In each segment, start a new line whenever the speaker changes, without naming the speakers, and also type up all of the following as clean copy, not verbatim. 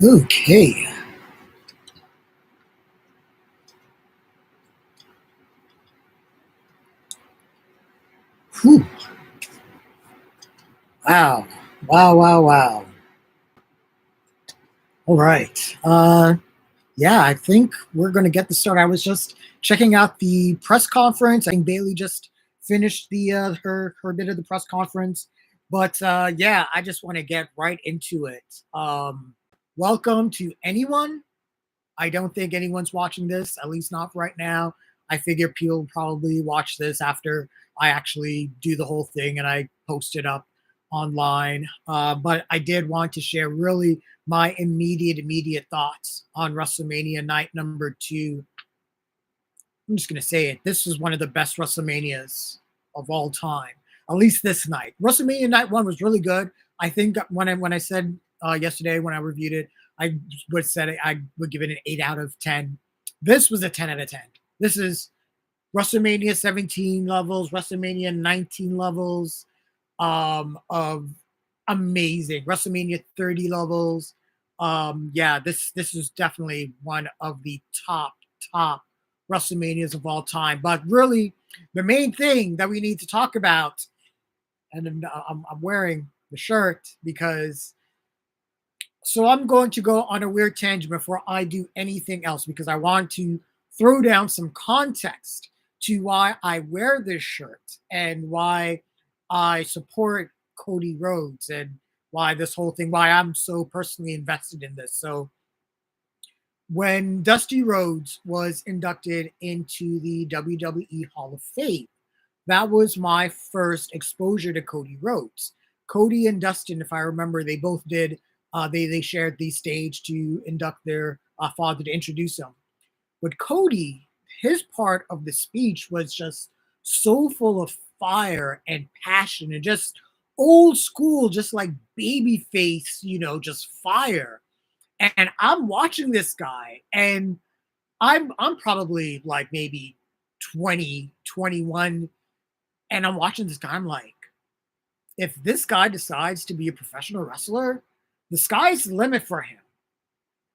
Okay. Whew. Wow. Wow. All right. Yeah, I think we're going to get this started. I was just checking out the press conference. I think Bailey just finished the her bit of the press conference. But yeah, I just want to get right into it. Welcome to anyone. I don't think anyone's watching this, at least not right now. I figure people will probably watch this after I actually do the whole thing and I post it up online. But I did want to share really my immediate thoughts on WrestleMania night number 2. I'm just gonna say it. This was one of the best WrestleManias of all time. At least this night. WrestleMania night 1 was really good. I think when I said yesterday when I reviewed it, I I would give it an 8 out of 10. This was a 10 out of 10. This is WrestleMania 17 levels, WrestleMania 19 levels of amazing. WrestleMania 30 levels. Yeah, this is definitely one of the top WrestleManias of all time. But really, the main thing that we need to talk about, and I'm wearing the shirt because so I'm going to go on a weird tangent before I do anything else because I want to throw down some context to why I wear this shirt and why I support Cody Rhodes and why this whole thing, why I'm so personally invested in this. So when Dusty Rhodes was inducted into the WWE Hall of Fame, that was my first exposure to Cody Rhodes. Cody and Dustin, if I remember, they both did. They shared the stage to induct their father to introduce him. But Cody, his part of the speech was just so full of fire and passion and just old school, just like baby face, just fire. And I'm watching this guy, and I'm probably like maybe 20, 21, and I'm watching this guy. I'm like, if this guy decides to be a professional wrestler, the sky's the limit for him.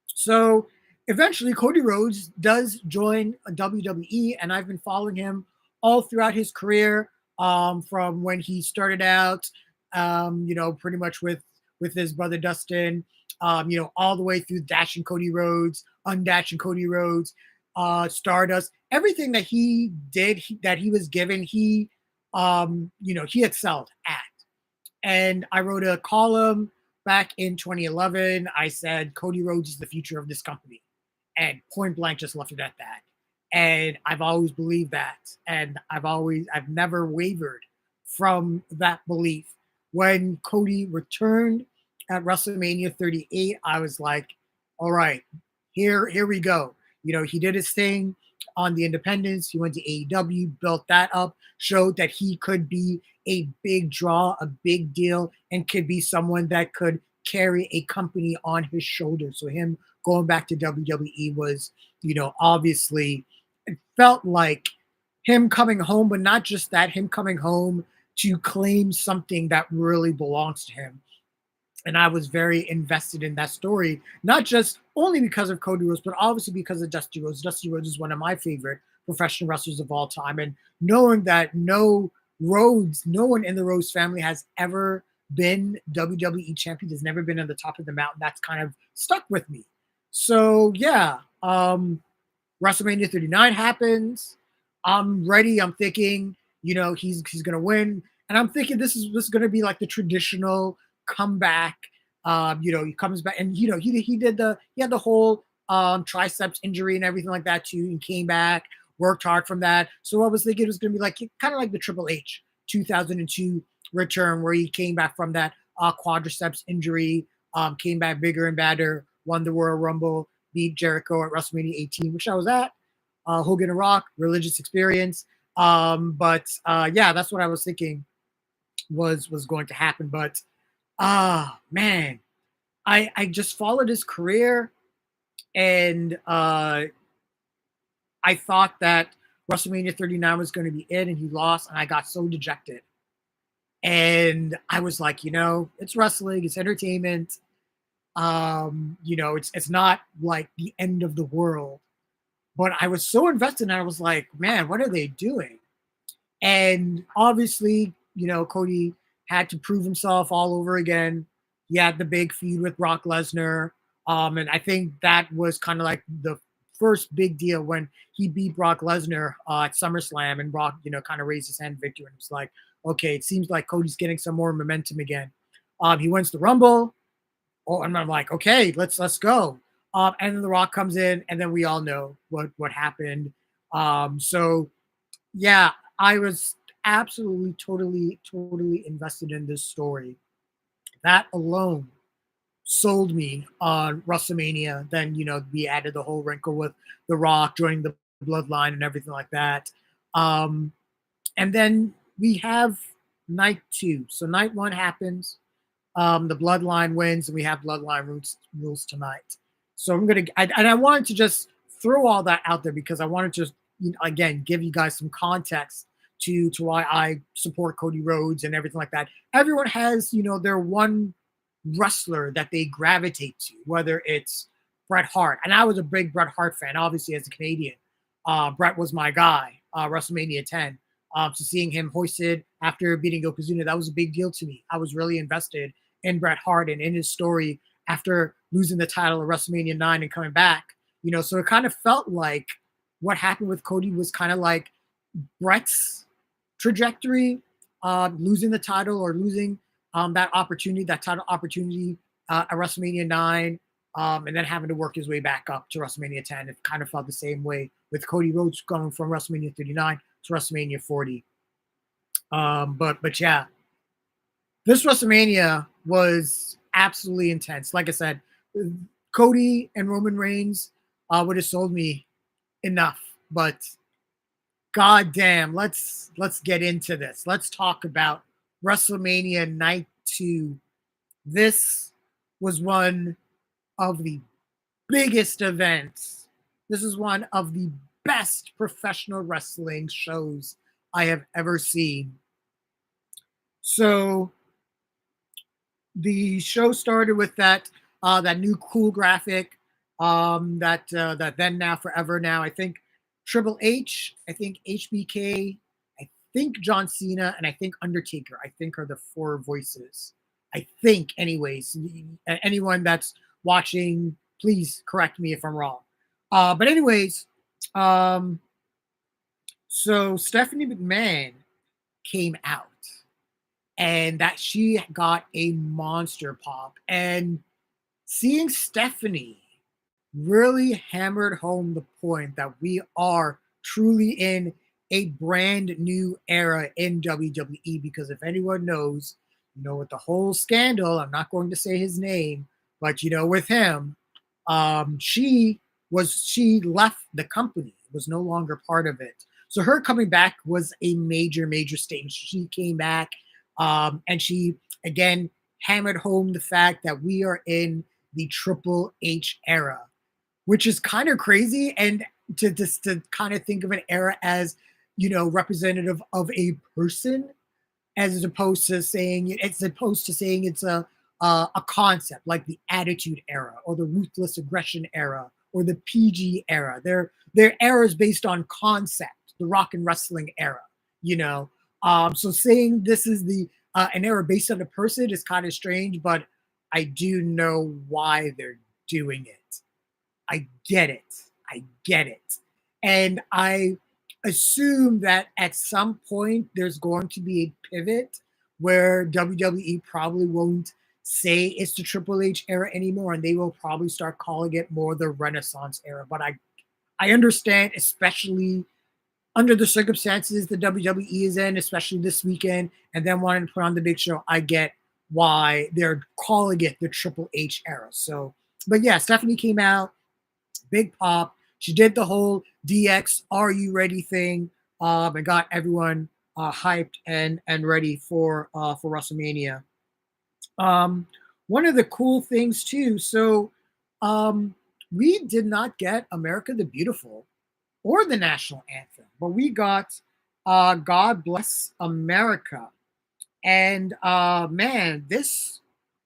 So eventually, Cody Rhodes does join WWE, and I've been following him all throughout his career, from when he started out, pretty much with his brother Dustin, all the way through Dashing Cody Rhodes, Undashing Cody Rhodes, Stardust, everything that he did, that he was given, he excelled at. And I wrote a column back in 2011. I said Cody Rhodes is the future of this company, and point blank just left it at that. And I've always believed that, and I've never wavered from that belief. When Cody returned at WrestleMania 38, I was like, all right, here we go. He did his thing on the independents. He went to AEW, built that up, showed that he could be a big draw, a big deal, and could be someone that could carry a company on his shoulders. So him going back to WWE was, obviously it felt like him coming home, but not just that, him coming home to claim something that really belongs to him. And I was very invested in that story, not just only because of Cody Rhodes, but obviously because of Dusty Rhodes. Dusty Rhodes is one of my favorite professional wrestlers of all time. And knowing that no one in the Rhodes family has ever been WWE champion, has never been on the top of the mountain, that's kind of stuck with me. So yeah, WrestleMania 39 happens. I'm ready. I'm thinking, he's gonna win, and I'm thinking this is gonna be like the traditional comeback. He comes back, and he had the whole triceps injury and everything like that too, and came back, worked hard from that. So I was thinking it was gonna be like kind of like the Triple H 2002 return, where he came back from that quadriceps injury, came back bigger and badder, won the Royal Rumble, beat Jericho at WrestleMania 18, which I was at. Hogan and Rock, religious experience. But yeah, that's what I was thinking was going to happen. But man, I just followed his career, and I thought that WrestleMania 39 was going to be it, and he lost, and I got so dejected. And I was like, it's wrestling, it's entertainment. It's not like the end of the world. But I was so invested, and I was like, man, what are they doing? And obviously, Cody had to prove himself all over again. He had the big feud with Brock Lesnar. And I think that was kind of like the first big deal when he beat Brock Lesnar at SummerSlam, and Brock, kind of raised his hand in victory and was like, okay, it seems like Cody's getting some more momentum again. He wins the Rumble. Oh, and I'm like, okay, let's go. And then The Rock comes in, and then we all know what happened. So yeah, I was absolutely, totally, totally invested in this story. That alone sold me on WrestleMania. Then we added the whole wrinkle with The Rock joining the Bloodline and everything like that. Um, and then we have night two. So night one happens. The Bloodline wins, and we have Bloodline rules tonight. So I wanted to just throw all that out there because I wanted to just, again, give you guys some context to why I support Cody Rhodes and everything like that. Everyone has, their one wrestler that they gravitate to, whether it's Bret Hart. And I was a big Bret Hart fan, obviously, as a Canadian. Bret was my guy, WrestleMania 10. So seeing him hoisted after beating Yokozuna, that was a big deal to me. I was really invested in Bret Hart and in his story after losing the title at WrestleMania 9 and coming back. So it kind of felt like what happened with Cody was kind of like Bret's trajectory, losing the title or losing that title opportunity at WrestleMania 9, and then having to work his way back up to WrestleMania 10. It kind of felt the same way with Cody Rhodes going from WrestleMania 39 to WrestleMania 40. But yeah, this WrestleMania was absolutely intense. Like I said, Cody and Roman Reigns would have sold me enough, but god damn, let's get into this. Let's talk about WrestleMania Night 2. This was one of the biggest events. This is one of the best professional wrestling shows I have ever seen. So the show started with that new cool graphic, that then now forever now. I think Triple H, I think HBK, I think John Cena, and I think Undertaker. I think are the four voices. I think, anyways. Anyone that's watching, please correct me if I'm wrong. But anyways, um, so Stephanie McMahon came out, and that she got a monster pop. And seeing Stephanie really hammered home the point that we are truly in a brand new era in WWE. Because if anyone knows, with the whole scandal, I'm not going to say his name, but with him, she left the company, was no longer part of it. So her coming back was a major, major statement. She came back, and she again hammered home the fact that we are in the Triple H era, which is kind of crazy. And to kind of think of an era as, representative of a person, as opposed to saying it's a concept like the Attitude Era or the Ruthless Aggression Era or the PG era. Their eras based on concept, the Rock and Wrestling era. You know, so saying this is the an era based on a person is kind of strange, but I do know why they're doing it. I get it. I get it. And I assume that at some point there's going to be a pivot where WWE probably won't say it's the Triple H era anymore, and they will probably start calling it more the Renaissance era. But I understand, especially under the circumstances the WWE is in, especially this weekend, and then wanting to put on the big show. I get why they're calling it the Triple H era. So, but yeah, Stephanie came out, big pop. She did the whole DX Are You Ready thing, and got everyone hyped and ready for WrestleMania. Um, One of the cool things too. So um, we did not get America the Beautiful or the national anthem, but we got God Bless America. And man, this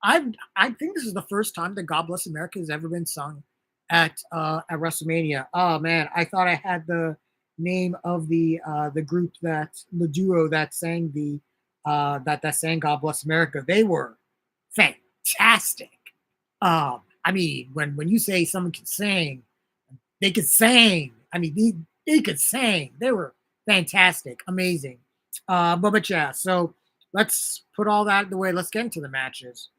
I think this is the first time that God Bless America has ever been sung at WrestleMania. Oh man, I thought I had the name of the group, that the duo that sang that sang God Bless America. They were fantastic. I mean, when you say someone can sing, they could sing. I mean, they could sing. They were fantastic, amazing. But yeah, so let's put all that out of the way. Let's get into the matches.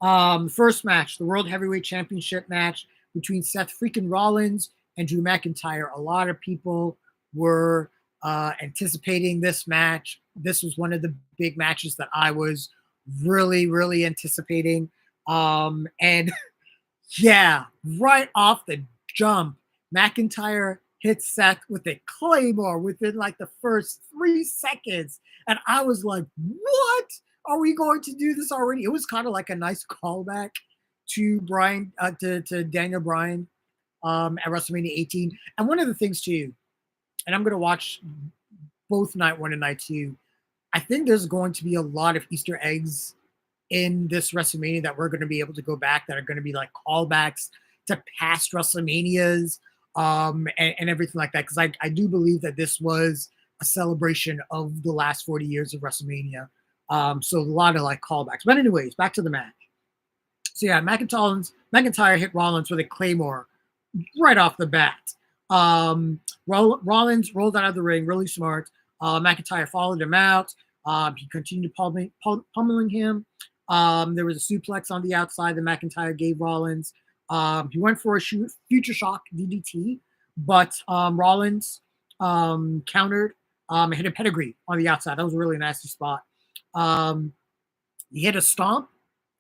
First match, the World Heavyweight Championship match between Seth freaking Rollins and Drew McIntyre. A lot of people were anticipating this match. This was one of the big matches that I was really, really anticipating. And yeah, right off the jump, McIntyre hit Seth with a Claymore within like the first 3 seconds. And I was like, what? Are we going to do this already? It was kind of like a nice callback to Brian, to Daniel Bryan at WrestleMania 18. And one of the things too, and I'm going to watch both night one and night two, I think there's going to be a lot of Easter eggs in this WrestleMania that we're going to be able to go back, that are going to be like callbacks to past WrestleManias, and everything like that. Because I do believe that this was a celebration of the last 40 years of WrestleMania. So a lot of like callbacks. But anyways, back to the match. So yeah, McIntyre hit Rollins with a Claymore right off the bat. Rollins rolled out of the ring, really smart. McIntyre followed him out. He continued pummeling him. There was a suplex on the outside that McIntyre gave Rollins. He went for a future shock DDT, but Rollins countered and hit a pedigree on the outside. That was a really nasty spot. He hit a stomp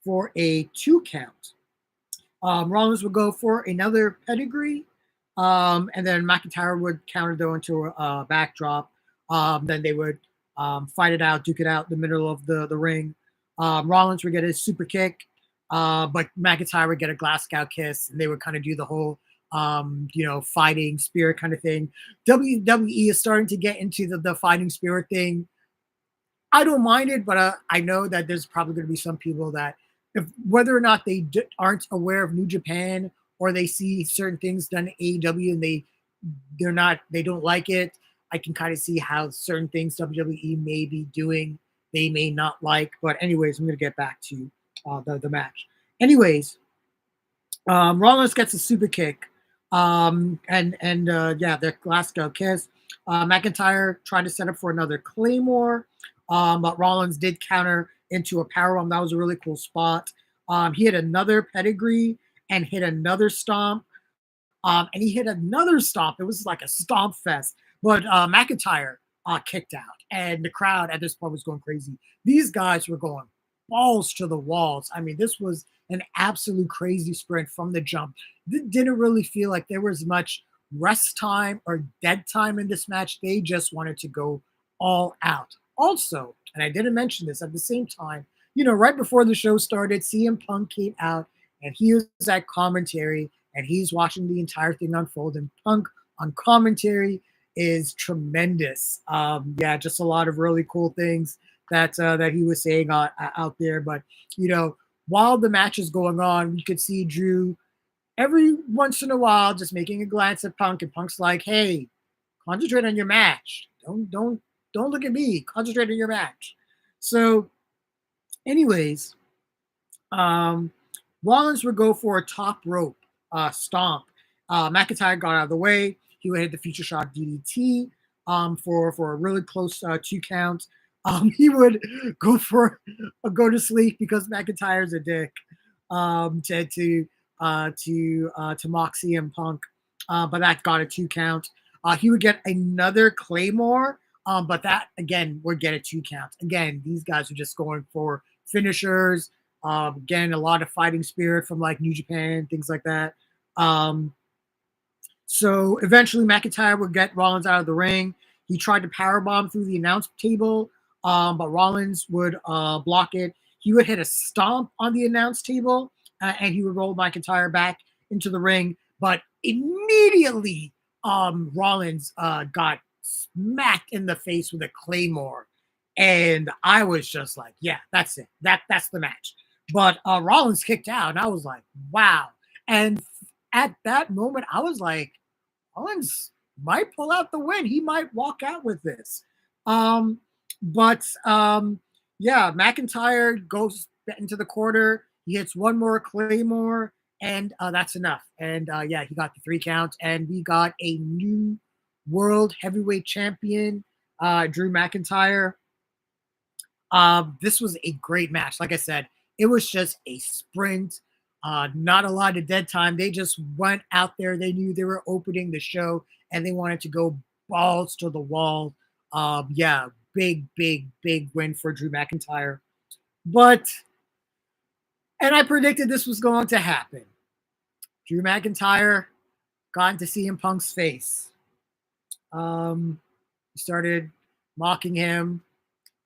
for a 2 count. Rollins would go for another pedigree, and then McIntyre would counter though into a backdrop. Then they would fight it out, duke it out in the middle of the ring. Rollins would get his super kick, but McIntyre would get a Glasgow kiss, and they would kind of do the whole, fighting spirit kind of thing. WWE is starting to get into the fighting spirit thing. I don't mind it, but I know that there's probably going to be some people that, if whether or not they aren't aware of New Japan, or they see certain things done at AEW and they don't like it. I can kind of see how certain things WWE may be doing they may not like. But anyways, I'm going to get back to the match. Anyways, Rollins gets a super kick, the Glasgow kiss. McIntyre tried to set up for another Claymore, but Rollins did counter into a powerbomb. That was a really cool spot. He hit another pedigree and hit another stomp. And he hit another stomp. It was like a stomp fest. But McIntyre kicked out, and the crowd at this point was going crazy. These guys were going balls to the walls. I mean, this was an absolute crazy sprint from the jump. It didn't really feel like there was much rest time or dead time in this match. They just wanted to go all out. Also, and I didn't mention this, at the same time, right before the show started, CM Punk came out and he was at commentary and he's watching the entire thing unfold. And Punk on commentary is tremendous. Just a lot of really cool things that he was saying out there. But while the match is going on, we could see Drew every once in a while just making a glance at Punk, and Punk's like, "Hey, concentrate on your match. Don't look at me. Concentrate on your match." So, anyways, Rollins would go for a top rope stomp. McIntyre got out of the way. He would hit the future shock DDT for a really close 2 count. He would go to sleep because McIntyre's a dick to mock CM Punk, but that got a 2 count. He would get another Claymore, but that again would get a 2 count. Again, these guys are just going for finishers. Again, a lot of fighting spirit from like New Japan, things like that. So eventually McIntyre would get Rollins out of the ring. He tried to powerbomb through the announce table, but Rollins would block it. He would hit a stomp on the announce table, and he would roll McIntyre back into the ring. But immediately, Rollins got smacked in the face with a Claymore. And I was just like, yeah, that's it. That's the match. But Rollins kicked out, and I was like, wow. And at that moment, I was like, Owens might pull out the win. He might walk out with this. Um, but yeah, McIntyre goes into the quarter. He hits one more Claymore, and that's enough. And yeah, he got the 3 count, and we got a new world heavyweight champion, Drew McIntyre. This was a great match. Like I said, it was just a sprint. Not a lot of dead time. They just went out there. They knew they were opening the show and they wanted to go balls to the wall. Yeah, big win for Drew McIntyre. But, and I predicted this was going to happen. Drew McIntyre got into CM Punk's face. He started mocking him.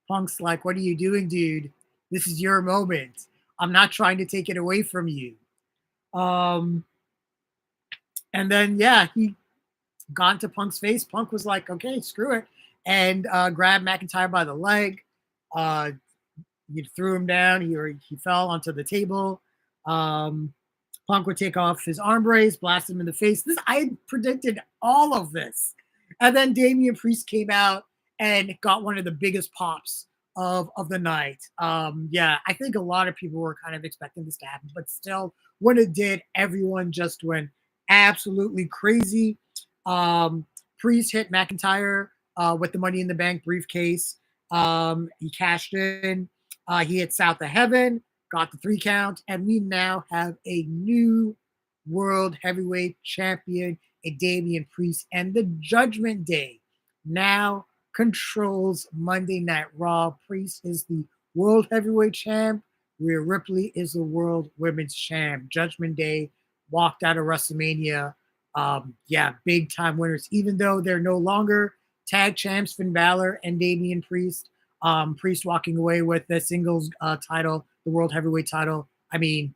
Punk's like, "What are you doing, dude? This is your moment. I'm not trying to take it away from you." Um, and then yeah, he got into Punk's face. Punk was like, "Okay, screw it," and grabbed McIntyre by the leg. Uh, he threw him down. He fell onto the table. Um, Punk would take off his arm brace, blast him in the face. This I predicted all of this, and then Damian Priest came out and got one of the biggest pops of the night. Yeah, I think a lot of people were kind of expecting this to happen, but still, when it did, everyone just went absolutely crazy. Um, Priest hit McIntyre with the Money in the Bank briefcase. He cashed in. He hit South of Heaven, got the 3 count, and we now have a new world heavyweight champion, a Damian Priest, and the Judgment Day now controls Monday Night Raw. Priest is the world heavyweight champ. Rhea Ripley is the world women's champ. Judgment Day walked out of WrestleMania. Yeah, big time winners, even though they're no longer tag champs, Finn Balor and Damian Priest. Priest walking away with the singles title, the world heavyweight title. I mean,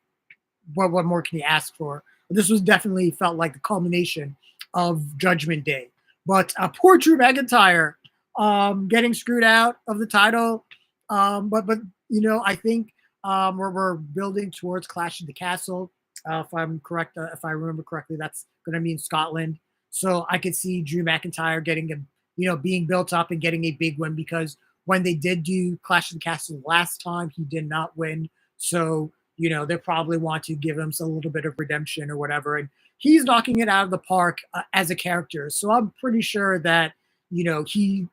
what more can you ask for? This was definitely felt like the culmination of Judgment Day. But poor Drew McIntyre getting screwed out of the title. But you know, I think we're building towards Clash of the Castle. If I'm correct, if I remember correctly, that's going to be in Scotland. So I could see Drew McIntyre getting a, you know, being built up and getting a big win, because when they did do Clash of the Castle last time, he did not win. So you know, they probably want to give him a little bit of redemption or whatever. And he's knocking it out of the park as a character. So I'm pretty sure that, you know,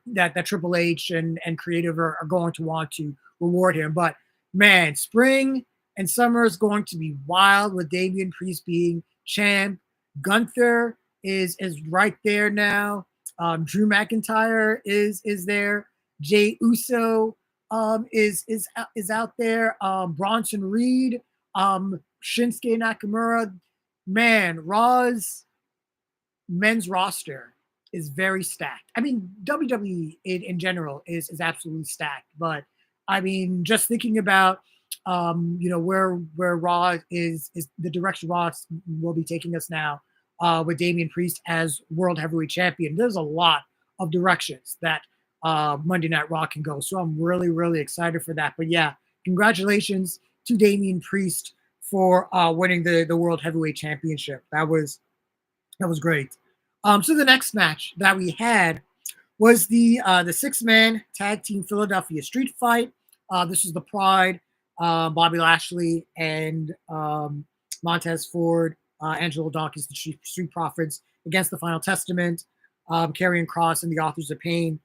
that Triple H and creative are going to want to reward him. But man, spring and summer is going to be wild with Damian Priest being champ. Gunther is right there now. Drew McIntyre is there. Jay Uso is out there. Bronson Reed, Shinsuke Nakamura. Man, Raw's men's roster is very stacked. I mean, WWE in general is absolutely stacked. But I mean, just thinking about you know, where Raw is the direction Raw will be taking us now, with Damian Priest as world heavyweight champion. There's a lot of directions that Monday Night Raw can go. So I'm really excited for that. But yeah, congratulations to Damian Priest for winning the world heavyweight championship. That was great. So the next match that we had was the 6-man tag team Philadelphia Street Fight. This is the Pride, Bobby Lashley and Montez Ford, Angelo Dawkins, the Street Profits against the Final Testament, Karrion Kross and the Authors of Pain.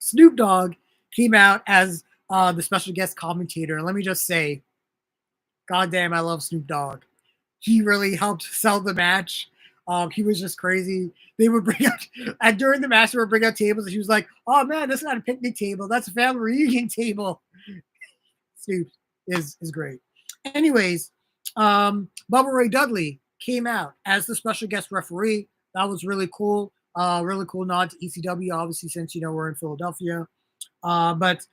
Snoop Dogg came out as the special guest commentator, and let me just say, goddamn, I love Snoop Dogg. He really helped sell the match. He was just crazy. They would bring out, and during the match, they would bring out tables, and he was like, "Oh man, that's not a picnic table. That's a family reunion table." Snoop is great. Anyways, Bubba Ray Dudley came out as the special guest referee. That was really cool. Really cool nod to ECW, obviously, since you know we're in Philadelphia. But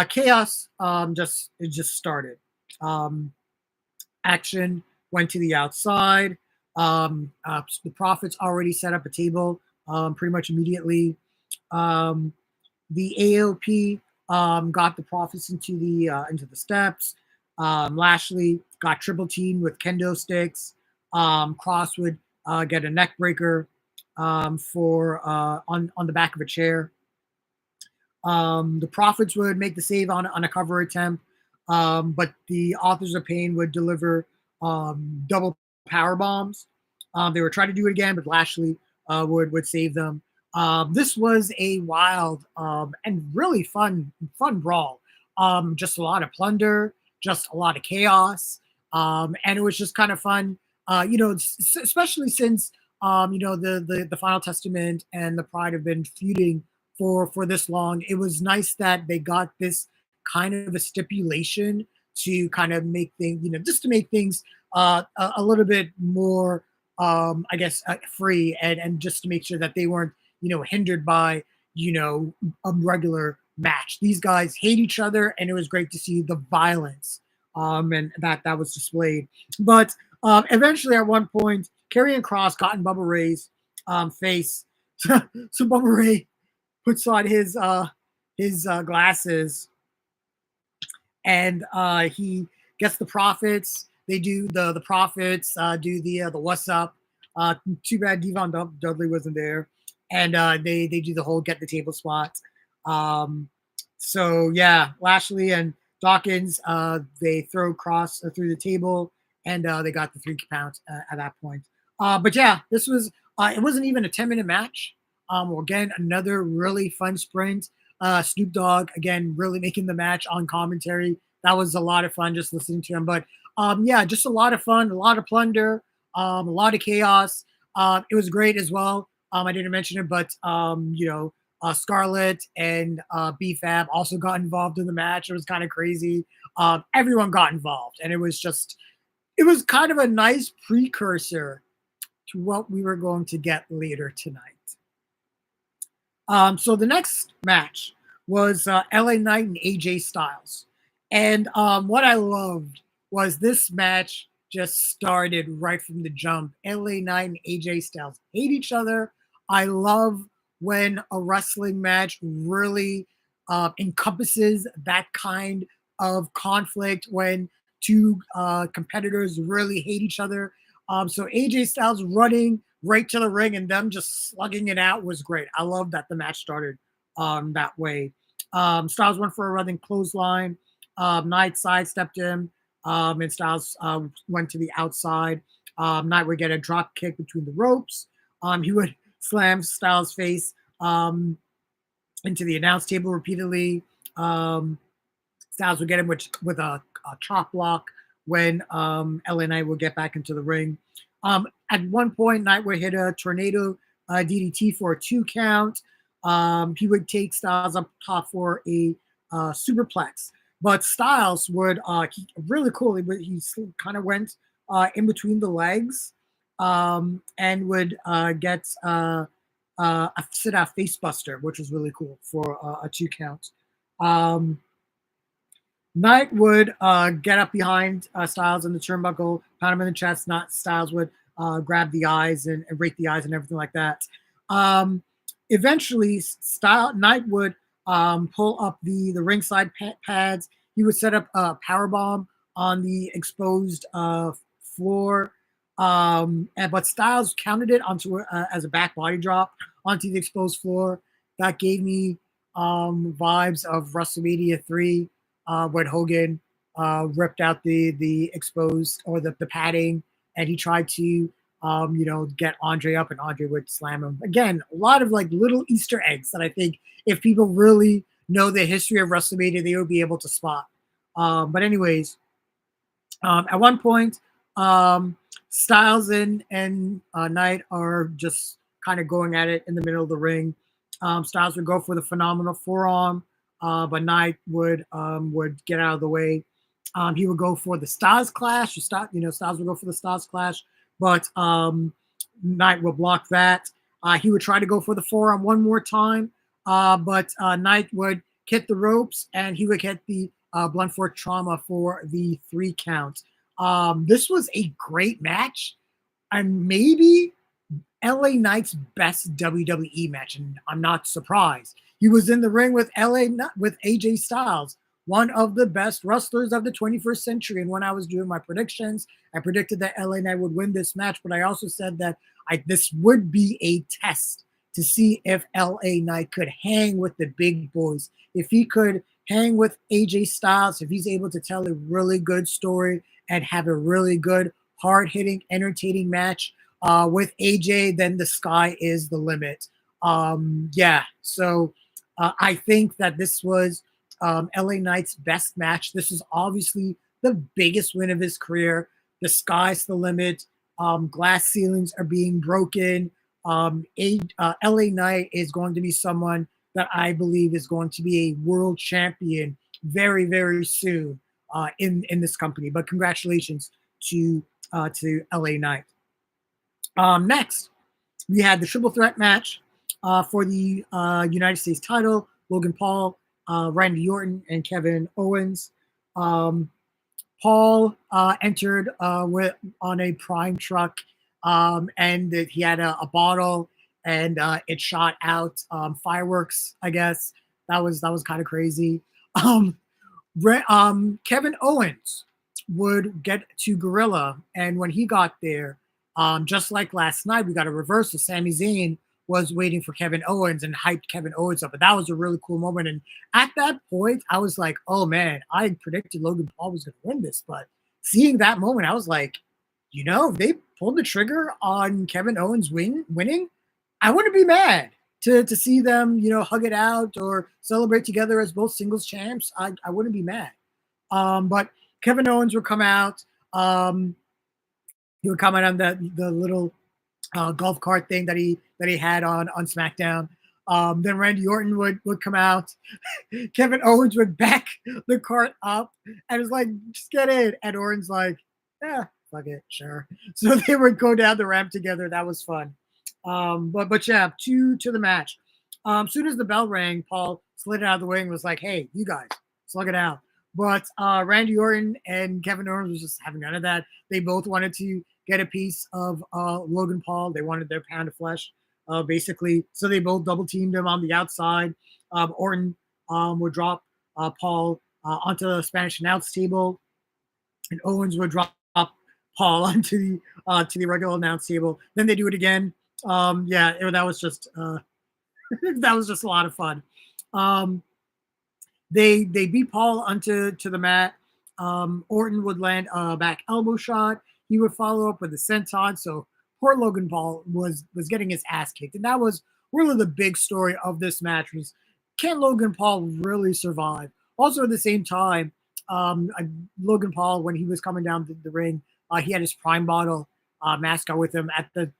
chaos just started. Um, Action went to the outside. The Profits already set up a table pretty much immediately. Um, the AOP got the Profits into the steps. Lashley got triple teamed with kendo sticks. Cross would get a neck breaker for on the back of a chair. The Profits would make the save on a cover attempt, but the Authors of Pain would deliver double power bombs. They were trying to do it again, but Lashley would save them. This was a wild and really fun brawl. Just a lot of plunder, just a lot of chaos, and it was just kind of fun. Especially since the Final Testament and the Pride have been feuding for this long. It was nice that they got this kind of a stipulation to kind of make things, just to make things a little bit more, I guess, free, and just to make sure that they weren't, hindered by, a regular match. These guys hate each other, and it was great to see the violence, and that was displayed. But eventually, at one point, Karrion Kross got in Bubba Ray's face. So Bubba Ray puts on his glasses, and he gets the Profits. They do the Profits do the what's up. Too bad Devon Dudley wasn't there, and they do the whole get the table spot. So yeah, Lashley and Dawkins they throw Cross through the table, and they got the 3 count at that point. But yeah, this was it wasn't even a 10-minute match. Again, another really fun sprint. Snoop Dogg again really making the match on commentary. That was a lot of fun just listening to him. But yeah, just a lot of fun, a lot of plunder, a lot of chaos. It was great as well. I didn't mention it, but Scarlett and BFAB also got involved in the match. It was kind of crazy. Everyone got involved, and it was kind of a nice precursor to what we were going to get later tonight. So the next match was LA Knight and AJ Styles. And what I loved was this match just started right from the jump. LA Knight and AJ Styles hate each other. I love when a wrestling match really encompasses that kind of conflict, when two competitors really hate each other. So AJ Styles running right to the ring and them just slugging it out was great. I love that the match started that way. Styles went for a running clothesline. Knight sidestepped him, and Styles went to the outside. Knight would get a drop kick between the ropes. He would slam Styles' face into the announce table repeatedly. Styles would get him with a chop block when LA Knight would get back into the ring. At one point, Knight would hit a tornado DDT for a 2 count. He would take Styles up top for a superplex. But Styles would, really cool, he kind of went in between the legs and would get a sit-out face buster, which was really cool for a 2 count. Knight would get up behind Styles in the turnbuckle, pound him in the chest. Not Styles would grab the eyes and rake the eyes and everything like that. Eventually, Knight would pull up the ringside pads. He would set up a power bomb on the exposed floor, but Styles counted it onto as a back body drop onto the exposed floor. That gave me vibes of WrestleMania 3. When Hogan ripped out the exposed or the padding, and he tried to get Andre up, and Andre would slam him. Again, a lot of like little Easter eggs that I think if people really know the history of WrestleMania, they would be able to spot. But anyways, at one point, Styles and Knight are just kind of going at it in the middle of the ring. Styles would go for the phenomenal forearm, but Knight would get out of the way. He would go for the Styles Clash. Styles would go for the Styles Clash, but Knight would block that. He would try to go for the forearm one more time, but Knight would hit the ropes, and he would hit the blunt force trauma for the 3 count. This was a great match, and maybe LA Knight's best WWE match, and I'm not surprised. He was in the ring with AJ Styles, one of the best wrestlers of the 21st century. And when I was doing my predictions, I predicted that LA Knight would win this match, but I also said that this would be a test to see if LA Knight could hang with the big boys, if he could hang with AJ Styles, if he's able to tell a really good story and have a really good, hard hitting, entertaining match with AJ, then the sky is the limit. Yeah, so I think that this was LA Knight's best match. This is obviously the biggest win of his career. The sky's the limit. Glass ceilings are being broken. LA Knight is going to be someone that I believe is going to be a world champion very, very soon in this company. But congratulations to LA Knight. Next, we had the triple threat match for the United States title. Logan Paul, Randy Orton, and Kevin Owens. Paul entered on a prime truck, and he had a bottle, and it shot out fireworks. I guess that was kind of crazy. Um, Kevin Owens would get to Gorilla, and when he got there, just like last night, we got a reversal. Sami Zayn was waiting for Kevin Owens and hyped Kevin Owens up, but that was a really cool moment. And at that point, I was like, "Oh man, I predicted Logan Paul was going to win this," but seeing that moment, I was like, if they pulled the trigger on Kevin Owens winning, I wouldn't be mad to see them, hug it out or celebrate together as both singles champs. I wouldn't be mad. But Kevin Owens would come out. He would come out on the little golf cart thing that he had on SmackDown. Then Randy Orton would come out. Kevin Owens would back the cart up and was like, "Just get in." And Orton's like, "Yeah, fuck it, sure." So they would go down the ramp together. That was fun. But yeah, to the match. Soon as the bell rang, Paul slid out of the way and was like, "Hey, you guys, slug it out." But Randy Orton and Kevin Owens was just having none of that. They both wanted to get a piece of Logan Paul. They wanted their pound of flesh, basically. So they both double teamed him on the outside. Orton would drop Paul onto the Spanish announce table, and Owens would drop Paul onto the regular announce table. Then they do it again. That was just that was just a lot of fun. They beat Paul onto the mat. Orton would land a back elbow shot. He would follow up with a senton. So poor Logan Paul was getting his ass kicked, and that was really the big story of this match. Was, can Logan Paul really survive? Also, at the same time, Logan Paul, when he was coming down the ring, he had his Prime Bottle mascot with him. At the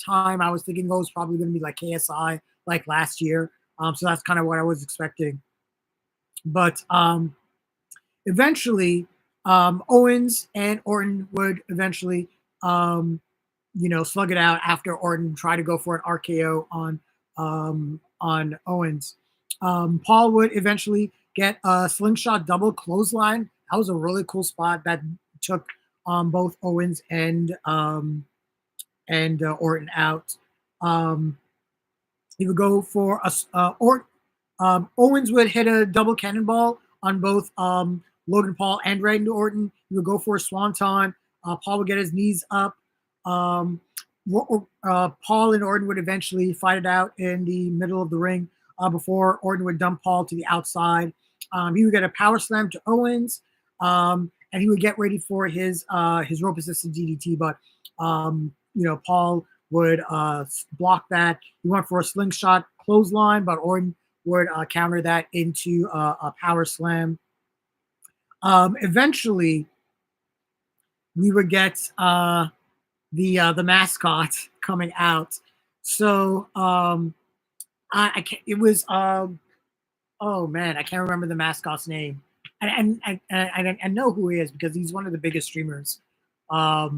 time, I was thinking it was probably going to be like KSI, like last year. So that's kind of what I was expecting. But eventually, Owens and Orton would eventually, slug it out after Orton tried to go for an RKO on Owens. Paul would eventually get a slingshot double clothesline. That was a really cool spot that took both Owens and Orton out. He would go for Owens would hit a double cannonball on both Logan Paul and Randy Orton. He would go for a swanton. Paul would get his knees up. Paul and Orton would eventually fight it out in the middle of the ring before Orton would dump Paul to the outside. He would get a power slam to Owens, and he would get ready for his rope assisted DDT. But Paul would block that. He went for a slingshot clothesline, but Orton would counter that into a power slam. Eventually, we would get the mascot coming out. So I can't, it was oh man, I can't remember the mascot's name. And I know who he is because he's one of the biggest streamers. I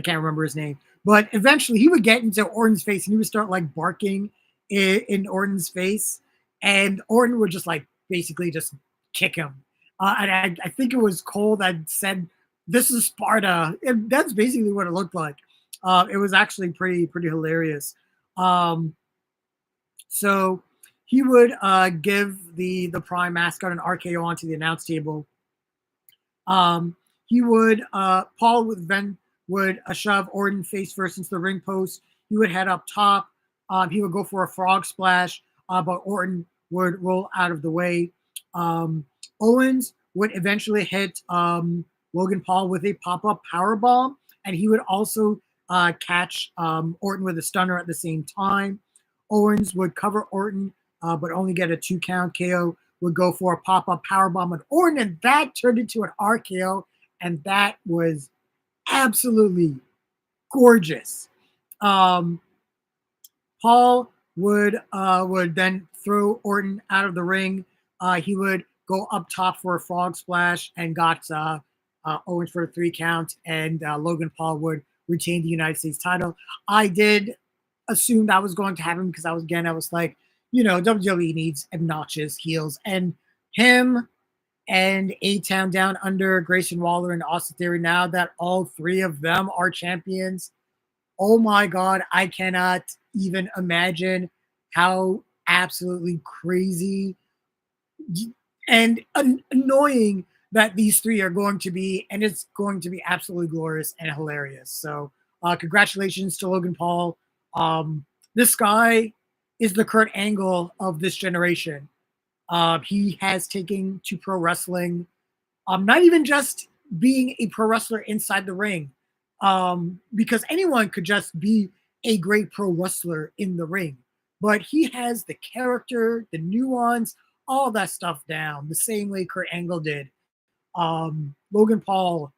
can't remember his name, but eventually he would get into Orton's face and he would start like barking in Orton's face, and Orton would just like basically just kick him. And I think it was Cole that said, "This is Sparta." And that's basically what it looked like. It was actually pretty hilarious. So he would give the Prime mascot an RKO onto the announce table. He would Paul would shove Orton face first into the ring post. He would head up top. He would go for a frog splash, but Orton would roll out of the way. Owens would eventually hit Logan Paul with a pop-up power bomb, and he would also catch Orton with a stunner at the same time. Owens would cover Orton, but only get a 2 count. KO would go for a pop-up power bomb on Orton, and that turned into an RKO, and that was absolutely gorgeous. Um, Paul would then throw Orton out of the ring. He would go up top for a frog splash and got Owens for a 3 count, and Logan Paul would retain the United States title. I did assume that was going to happen because I was like, WWE needs obnoxious heels, and him and A-Town Down Under, Grayson Waller, and Austin Theory. Now that all three of them are champions, oh my God, I cannot even imagine how absolutely crazy and annoying that these three are going to be, and it's going to be absolutely glorious and hilarious. So, congratulations to Logan Paul. This guy is the Kurt Angle of this generation. He has taken to pro wrestling, not even just being a pro wrestler inside the ring, because anyone could just be a great pro wrestler in the ring. But he has the character, the nuance, all that stuff down, the same way Kurt Angle did. Logan Paul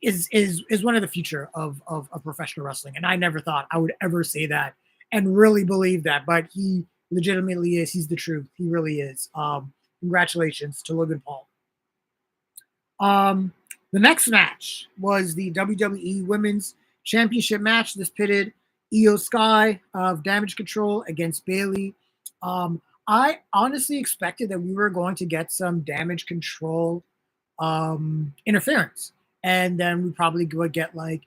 is one of the future of professional wrestling, and I never thought I would ever say that and really believe that, but he legitimately is. He's the truth. He really is. Congratulations to Logan Paul. Um, the next match was the WWE Women's Championship match. This pitted Io Sky of Damage Control against Bayley. I honestly expected that we were going to get some Damage Control interference, and then we probably would get like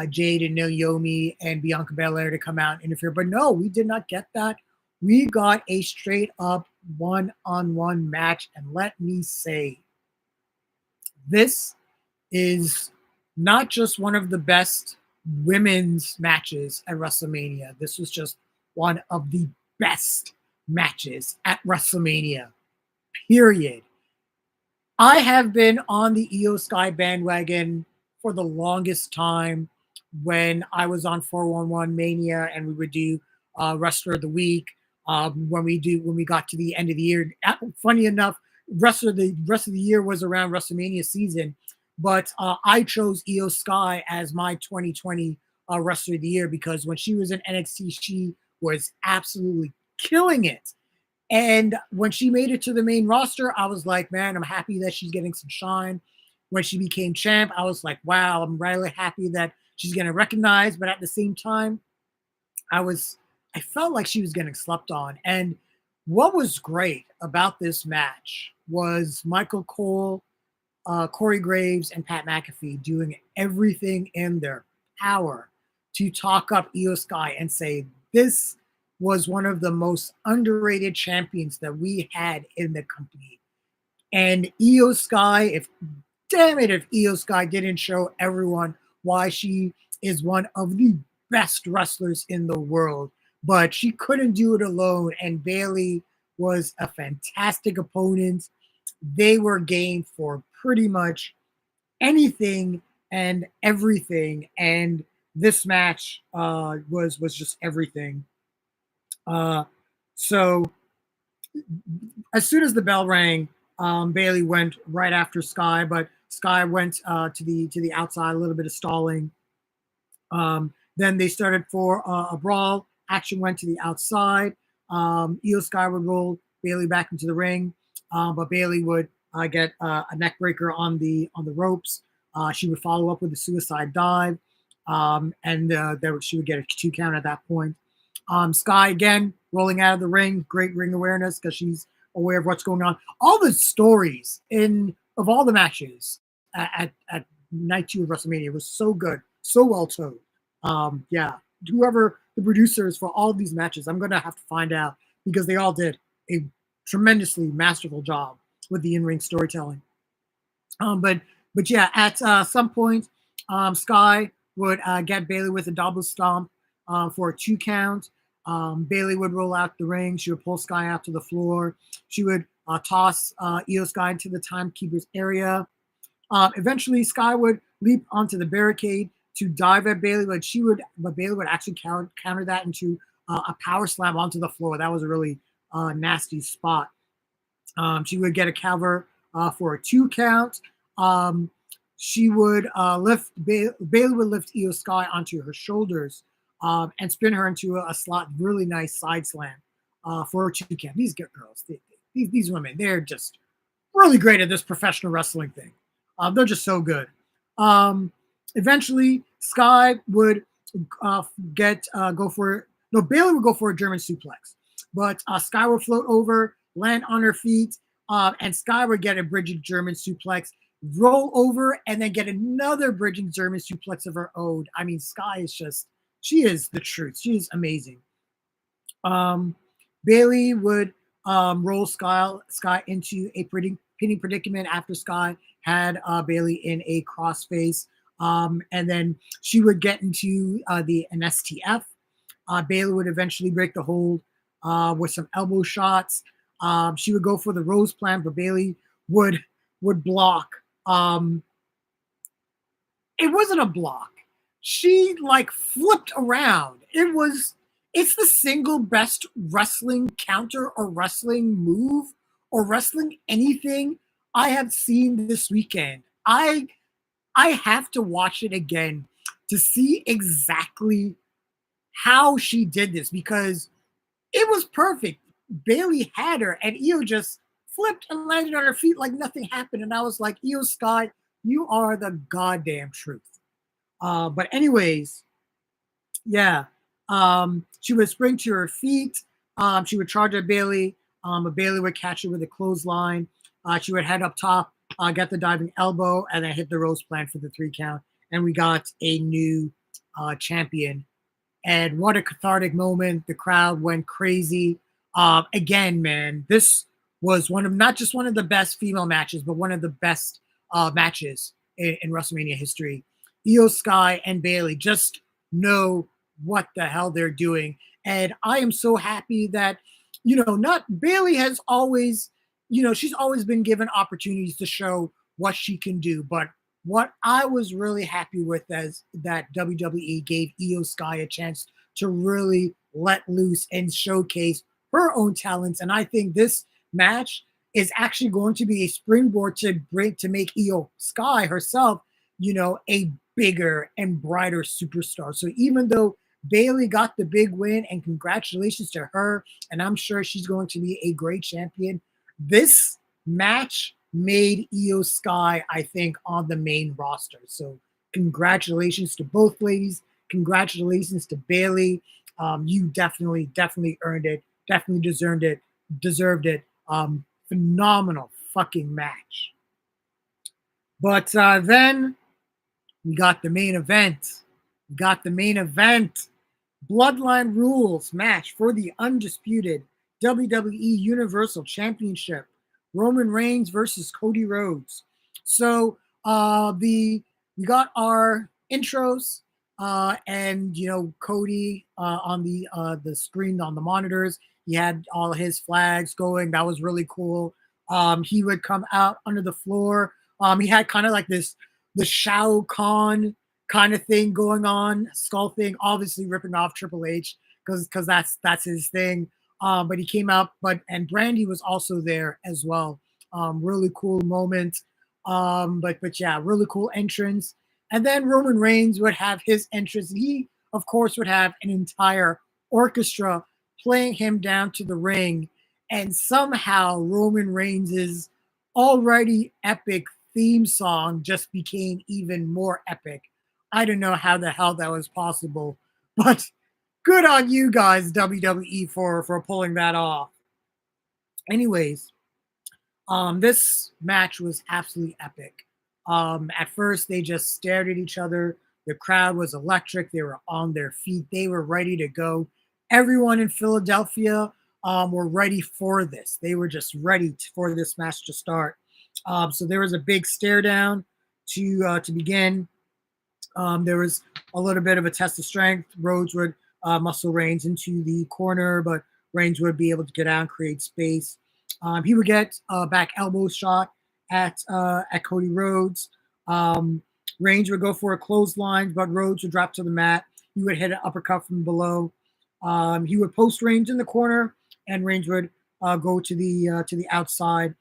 Jade and Naomi and Bianca Belair to come out and interfere. But no, we did not get that. We got a straight up one-on-one match, and let me say, this is not just one of the best women's matches at WrestleMania. This was just one of the best matches at WrestleMania, period. I have been on the Io Sky bandwagon for the longest time when I was on 411 Mania and we would do Wrestler of the Week. When we got to the end of the year, funny enough, rest of the year was around WrestleMania season, but I chose Io Sky as my 2020 Wrestler of the Year because when she was in NXT, she was absolutely killing it. And when she made it to the main roster, I was like, man, I'm happy that she's getting some shine. When she became champ, I was like, wow, I'm really happy that she's getting recognized. But at the same time, I felt like she was getting slept on. And what was great about this match was Michael Cole, Corey Graves, and Pat McAfee doing everything in their power to talk up Io Sky and say, this was one of the most underrated champions that we had in the company. And Io Sky, if Io Sky didn't show everyone why she is one of the best wrestlers in the world, but she couldn't do it alone. And Bayley was a fantastic opponent. They were game for pretty much anything and everything. And this match was just everything. Uh, so as soon as the bell rang, Bayley went right after Sky, but Sky went to the outside, a little bit of stalling. Then they started for a brawl. Action went to the outside. Io Sky would roll Bayley back into the ring, but Bayley would get a neck breaker on the ropes. She would follow up with a suicide dive, and she would get a 2 count at that point. Sky again rolling out of the ring, great ring awareness because she's aware of what's going on. All the stories of all the matches at night 2 of WrestleMania was so good, so well told. Yeah, whoever the producers for all of these matches, I'm gonna have to find out because they all did a tremendously masterful job with the in-ring storytelling. But yeah, at some point, Sky would get Bailey with a double stomp for a 2 count. Bailey would roll out the ring. She would pull Sky out to the floor. She would toss Io Sky into the timekeeper's area. Eventually, Sky would leap onto the barricade to dive at Bailey, but Bailey would actually counter that into a power slam onto the floor. That was a really nasty spot. She would get a cover for a 2 count. Um, she would Bailey would lift Io Sky onto her shoulders and spin her into a slot, really nice side slam for a 2 count. These girls, these women, they're just really great at this professional wrestling thing. They're just so good. Eventually, Sky would get go for no Bailey would go for a German suplex, but Sky would float over, land on her feet, and Sky would get a bridging German suplex, roll over, and then get another bridging German suplex of her own. I mean, Sky is just she is the truth. She is amazing. Um, Bailey would roll Sky into a pinning predicament after Sky had Bailey in a crossface. And then she would get into an STF. Bailey would eventually break the hold with some elbow shots. She would go for the Rose Plant, but Bailey would block. It wasn't a block. She like flipped around. It's the single best wrestling counter or wrestling move or wrestling anything I have seen this weekend. I have to watch it again to see exactly how she did this because it was perfect. Bailey had her and Io just flipped and landed on her feet like nothing happened. And I was like, Io Sky, you are the goddamn truth. But anyways, yeah. She would spring to her feet. She would charge at Bailey. But Bailey would catch her with a clothesline. She would head up top, get the diving elbow, and then hit the Rose Plant for the 3 count. And we got a new champion. And what a cathartic moment. The crowd went crazy. Again, man, this was not just one of the best female matches, but one of the best matches in WrestleMania history. Io Sky and Bailey just know what the hell they're doing. And I am so happy that, not Bailey has always, she's always been given opportunities to show what she can do. But what I was really happy with is that WWE gave Io Sky a chance to really let loose and showcase her own talents. And I think this match is actually going to be a springboard to make Io Sky herself, a bigger and brighter superstar. So even though Bailey got the big win, and congratulations to her, and I'm sure she's going to be a great champion, this match made Io Sky, I think, on the main roster. So congratulations to both ladies. Congratulations to Bailey. You definitely earned it. Definitely deserved it. Phenomenal fucking match. But then we got the main event. Bloodline Rules match for the undisputed WWE Universal Championship. Roman Reigns versus Cody Rhodes. So we got our intros, and Cody on the screen on the monitors. He had all his flags going. That was really cool. He would come out under the floor. He had kind of like the Shao Kahn kind of thing going on, skull thing, obviously ripping off Triple H because that's his thing. But he came out, and Brandy was also there as well. Really cool moment. But yeah, really cool entrance. And then Roman Reigns would have his entrance, and he, of course, would have an entire orchestra playing him down to the ring. And somehow Roman Reigns' already epic theme song just became even more epic. I don't know how the hell that was possible, but good on you guys, WWE, for pulling that off. Anyways, this match was absolutely epic. At first, they just stared at each other. The crowd was electric. They were on their feet. They were ready to go. Everyone in Philadelphia were ready for this. They were just ready for this match to start. So there was a big stare down to begin. There was a little bit of a test of strength. Rhodes would muscle Reigns into the corner, but Reigns would be able to get out and create space. He would get a back elbow shot at Cody Rhodes. Um, Reigns would go for a clothesline, but Rhodes would drop to the mat. He would hit an uppercut from below. He would post Reigns in the corner, and Reigns would go to the outside.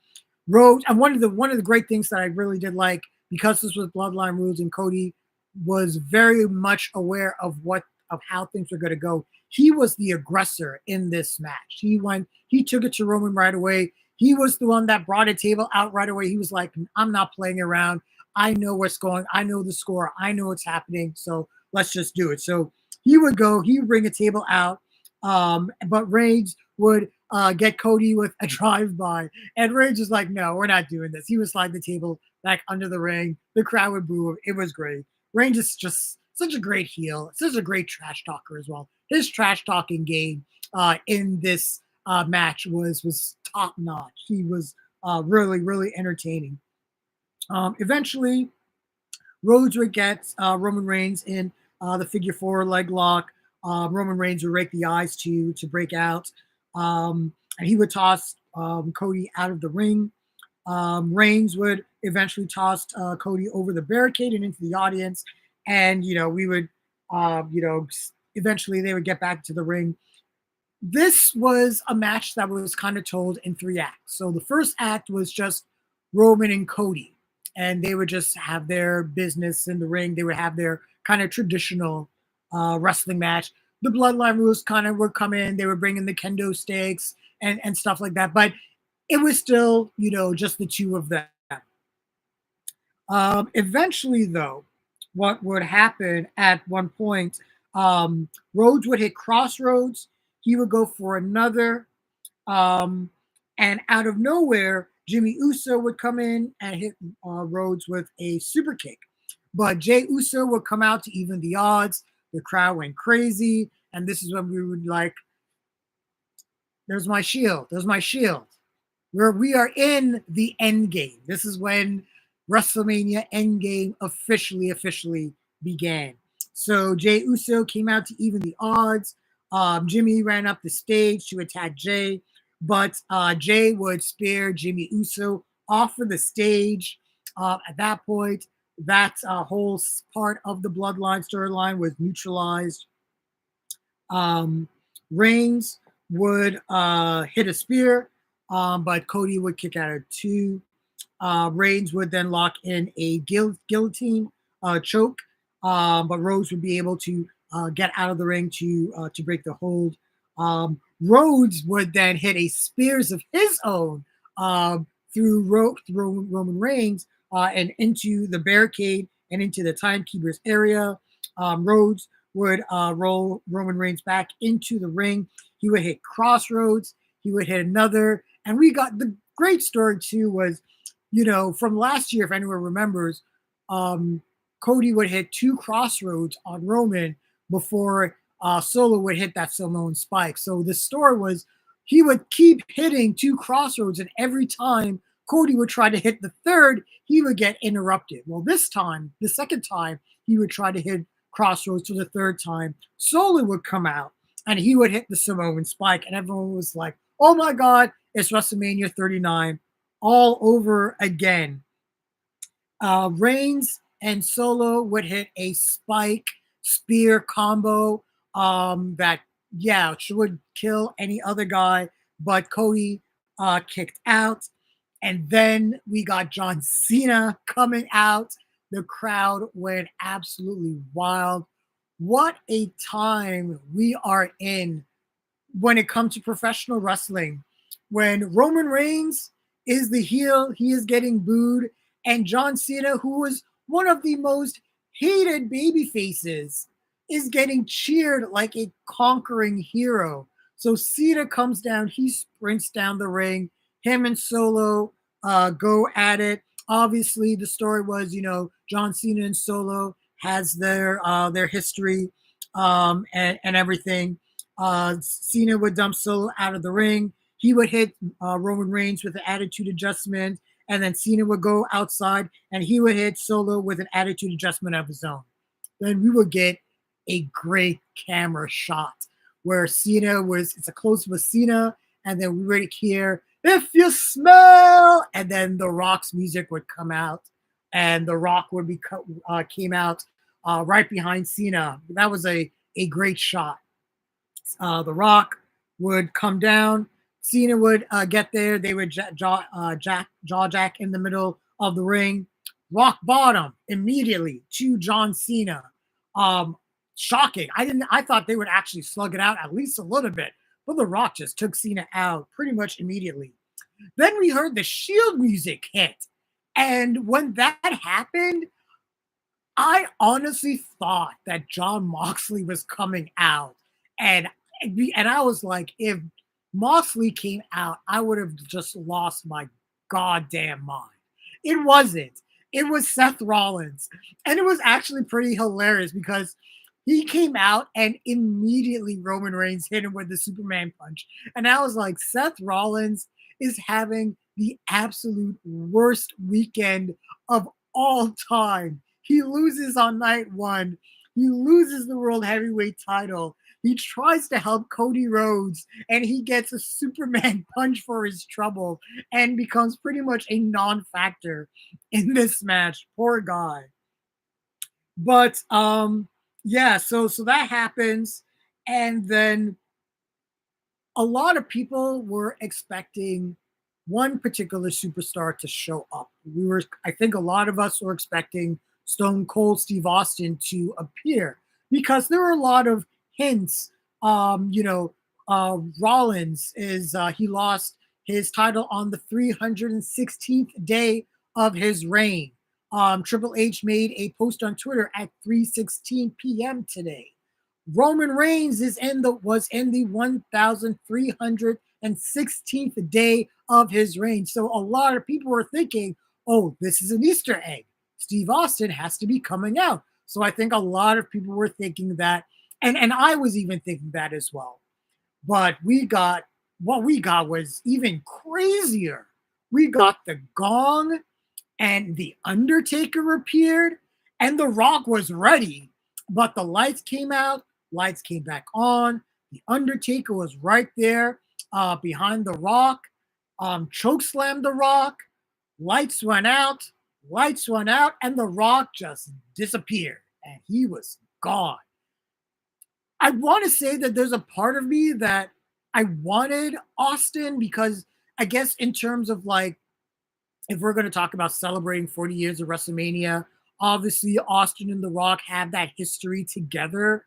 Rhodes, and one of the great things that I really did like, because this was Bloodline rules and Cody was very much aware of how things were going to go. He was the aggressor in this match. He took it to Roman right away. He was the one that brought a table out right away. He was like, I'm not playing around. I know what's going. I know the score. I know what's happening. So let's just do it. So he would go. He would bring a table out. But Reigns would get Cody with a drive-by, and Reigns was like, "No, we're not doing this." He would slide the table back under the ring. The crowd would boo him. It was great. Reigns is just such a great heel, such a great trash talker as well. His trash talking game in this match was top notch. He was really entertaining. Eventually, Rhodes would get Roman Reigns in the figure four leg lock. Roman Reigns would rake the eyes to break out, and he would toss Cody out of the ring. Reigns would eventually toss Cody over the barricade and into the audience, and we would, eventually they would get back to the ring. This was a match that was kind of told in three acts. So the first act was just Roman and Cody, and they would just have their business in the ring. They would have their kind of traditional wrestling match. The Bloodline rules kind of would come in. They would bring in the kendo sticks and stuff like that. But it was still, just the two of them. Eventually, though, what would happen at one point, Rhodes would hit Crossroads. He would go for another. Um, and out of nowhere, Jimmy Uso would come in and hit Rhodes with a super kick. But Jey Uso would come out to even the odds. The crowd went crazy. And this is when we would like, there's my shield. There's my shield. We are in the end game. This is when WrestleMania Endgame officially began. So Jey Uso came out to even the odds. Jimmy ran up the stage to attack Jey, but Jey would spear Jimmy Uso off of the stage. At that point, that whole part of the Bloodline storyline was neutralized. Reigns would hit a spear, but Cody would kick out at two. Reigns would then lock in a guillotine choke, but Rhodes would be able to get out of the ring to break the hold. Rhodes would then hit a spears of his own through Roman Reigns and into the barricade and into the timekeeper's area. Rhodes would roll Roman Reigns back into the ring. He would hit Crossroads. He would hit another. And we got the great story too was, from last year, if anyone remembers, Cody would hit two Crossroads on Roman before Solo would hit that Samoan spike. So the story was he would keep hitting two Crossroads, and every time Cody would try to hit the third, he would get interrupted. Well, this time, the second time, he would try to hit Crossroads for the third time. Solo would come out and he would hit the Samoan spike, and everyone was like, "Oh my God, it's WrestleMania 39 all over again." Reigns and Solo would hit a spike spear combo that, yeah, would kill any other guy, but Cody kicked out. And then we got John Cena coming out. The crowd went absolutely wild. What a time we are in when it comes to professional wrestling. When Roman Reigns is the heel, he is getting booed, and John Cena, who was one of the most hated baby faces, is getting cheered like a conquering hero. So Cena comes down, he sprints down the ring. Him and Solo go at it. Obviously, the story was, John Cena and Solo has their history and everything. Cena would dump Solo out of the ring. He would hit Roman Reigns with an attitude adjustment, and then Cena would go outside and he would hit Solo with an attitude adjustment of his own. Then we would get a great camera shot where Cena was, it's a close with Cena, and then we would hear, "If you smell," and then The Rock's music would come out, and The Rock would be came out right behind Cena. That was a great shot. The Rock would come down. Cena would get there. They would jaw jack in the middle of the ring. Rock bottom immediately to John Cena. Um, Shocking. I thought they would actually slug it out at least a little bit, but The Rock just took Cena out pretty much immediately. Then we heard the Shield music hit, and when that happened, I honestly thought that John Moxley was coming out, and and I was like, if Moxley came out, I would have just lost my goddamn mind. It wasn't. It was Seth Rollins, and it was actually pretty hilarious because he came out and immediately Roman Reigns hit him with the Superman punch, and I was like, Seth Rollins is having the absolute worst weekend of all time. He loses on night one. He loses the World Heavyweight title. He tries to help Cody Rhodes and he gets a Superman punch for his trouble and becomes pretty much a non factor in this match. Poor guy. But yeah, so that happens. And then a lot of people were expecting one particular superstar to show up. I think a lot of us were expecting Stone Cold Steve Austin to appear because there were a lot of hints. Rollins he lost his title on the 316th day of his reign. Triple H made a post on Twitter at 3:16 p.m. today. Roman Reigns was in the 1316th day of his reign. So a lot of people were thinking, "Oh, this is an Easter egg. Steve Austin has to be coming out." So I think a lot of people were thinking that, and I was even thinking that as well. But what we got was even crazier. We got the gong and the Undertaker appeared, and The Rock was ready, but the lights came out, lights came back on. The Undertaker was right there behind The Rock, choke slammed The Rock. Lights went out, lights went out, and The Rock just disappeared, and he was gone. I want to say that there's a part of me that I wanted Austin because I guess in terms of like if we're going to talk about celebrating 40 years of WrestleMania, obviously Austin and The Rock have that history together.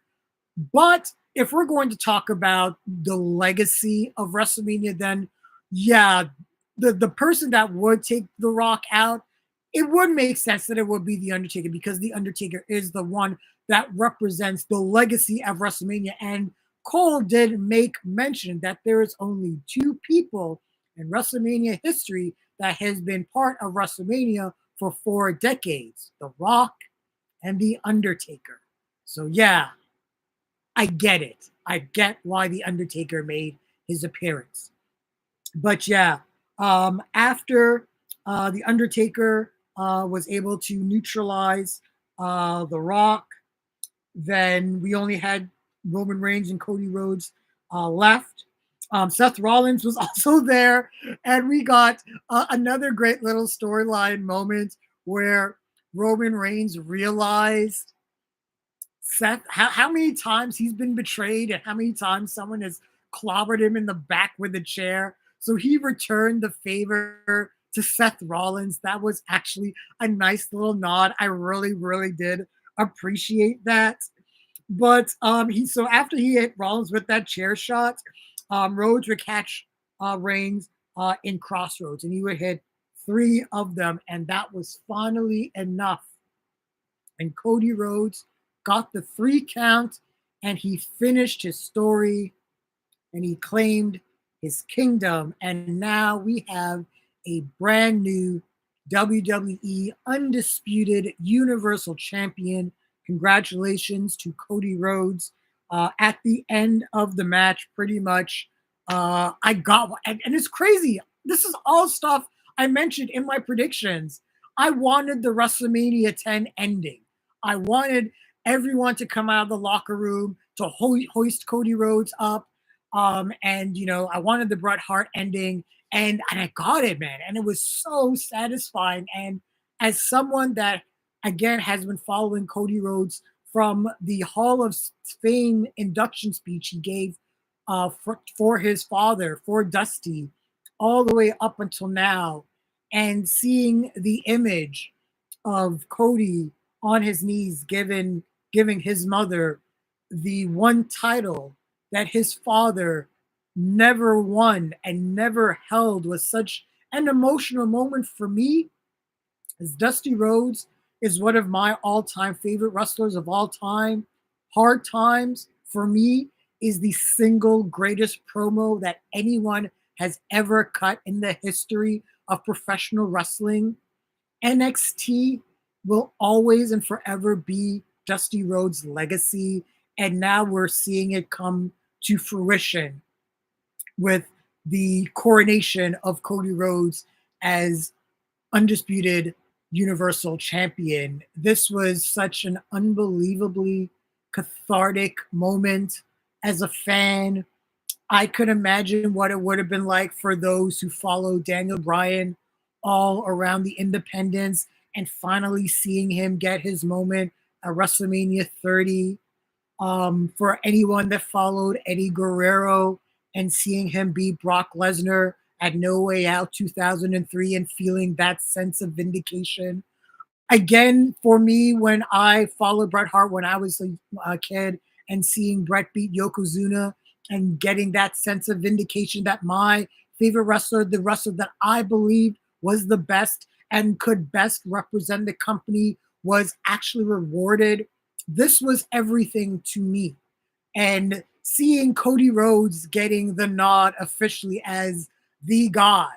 But if we're going to talk about the legacy of WrestleMania, then yeah, the person that would take The Rock out, it would make sense that it would be The Undertaker because The Undertaker is the one that represents the legacy of WrestleMania. And Cole did make mention that there is only two people in WrestleMania history that has been part of WrestleMania for 4 decades: The Rock and The Undertaker. So yeah, I get it. I get why The Undertaker made his appearance. But yeah, after The Undertaker was able to neutralize The Rock, then we only had Roman Reigns and Cody Rhodes left. Seth Rollins was also there, and we got another great little storyline moment where Roman Reigns realized Seth, how many times he's been betrayed and how many times someone has clobbered him in the back with a chair. So he returned the favor to Seth Rollins. That was actually a nice little nod. I really, really did appreciate that. But he so after he hit Rollins with that chair shot, Rhodes would catch Reigns in crossroads, and he would hit three of them, and that was finally enough. And Cody Rhodes got the 3 count, and he finished his story, and he claimed his kingdom. And now we have a brand new WWE Undisputed Universal Champion. Congratulations to Cody Rhodes. At the end of the match, pretty much, I got, and it's crazy. This is all stuff I mentioned in my predictions. I wanted the WrestleMania 10 ending. I wanted everyone to come out of the locker room to hoist Cody Rhodes up. And I wanted the Bret Hart ending, and I got it, man. And it was so satisfying. And as someone that again has been following Cody Rhodes from the Hall of Fame induction speech he gave for his father, for Dusty, all the way up until now, and seeing the image of Cody on his knees, giving his mother the one title that his father never won and never held was such an emotional moment for me, as Dusty Rhodes is one of my all-time favorite wrestlers of all time. Hard Times, for me, is the single greatest promo that anyone has ever cut in the history of professional wrestling. NXT will always and forever be Dusty Rhodes' legacy, and now we're seeing it come to fruition with the coronation of Cody Rhodes as Undisputed Universal Champion. This was such an unbelievably cathartic moment. As a fan, I could imagine what it would have been like for those who followed Daniel Bryan all around the independents and finally seeing him get his moment at WrestleMania 30. For anyone that followed Eddie Guerrero and seeing him beat Brock Lesnar at No Way Out 2003 and feeling that sense of vindication. Again, for me, when I followed Bret Hart when I was a kid and seeing Bret beat Yokozuna and getting that sense of vindication that my favorite wrestler, the wrestler that I believed was the best and could best represent the company, was actually rewarded. This was everything to me. And seeing Cody Rhodes getting the nod officially as the guy.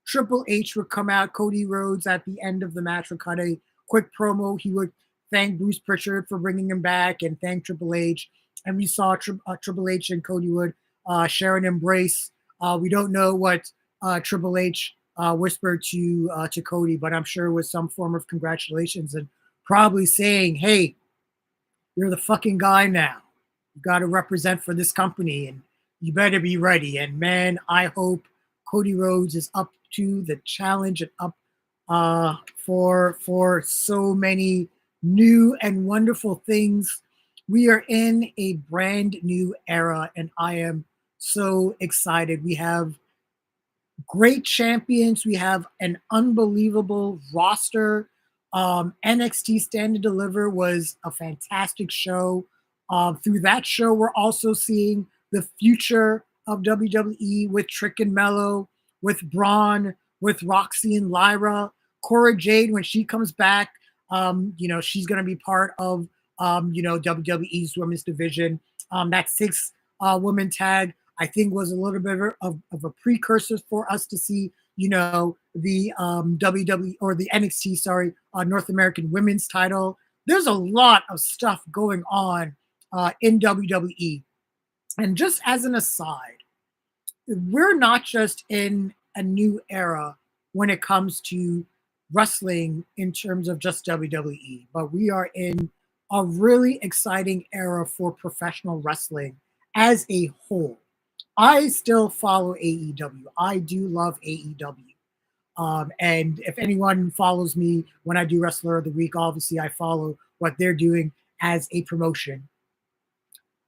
Triple H would come out. Cody Rhodes at the end of the match would cut a quick promo. He would thank Bruce Pritchard for bringing him back and thank Triple H. And we saw Triple H and Cody would share an embrace. We don't know what Triple H whispered to Cody, but I'm sure it was some form of congratulations and probably saying, "Hey, you're the fucking guy now. You got to represent for this company, and you better be ready." And man, I hope Cody Rhodes is up to the challenge and up for so many new and wonderful things. We are in a brand new era, and I am so excited. We have great champions. We have an unbelievable roster. NXT Stand and Deliver was a fantastic show. Through that show, we're also seeing the future of WWE with Trick and Mello, with Braun, with Roxy and Lyra. Cora Jade, when she comes back, she's going to be part of, WWE's women's division. That six women tag I think was a little bit of a precursor for us to see, the WWE or the NXT, sorry, North American Women's Title. There's a lot of stuff going on in WWE. And just as an aside, we're not just in a new era when it comes to wrestling in terms of just WWE, but we are in a really exciting era for professional wrestling as a whole. I still follow AEW. I do love AEW. And if anyone follows me when I do Wrestler of the Week, obviously I follow what they're doing as a promotion.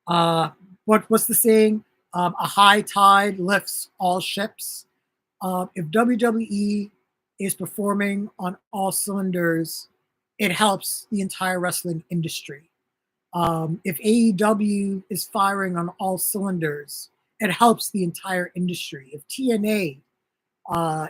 What's the saying? A high tide lifts all ships. If WWE is performing on all cylinders, it helps the entire wrestling industry. If AEW is firing on all cylinders, it helps the entire industry. If TNA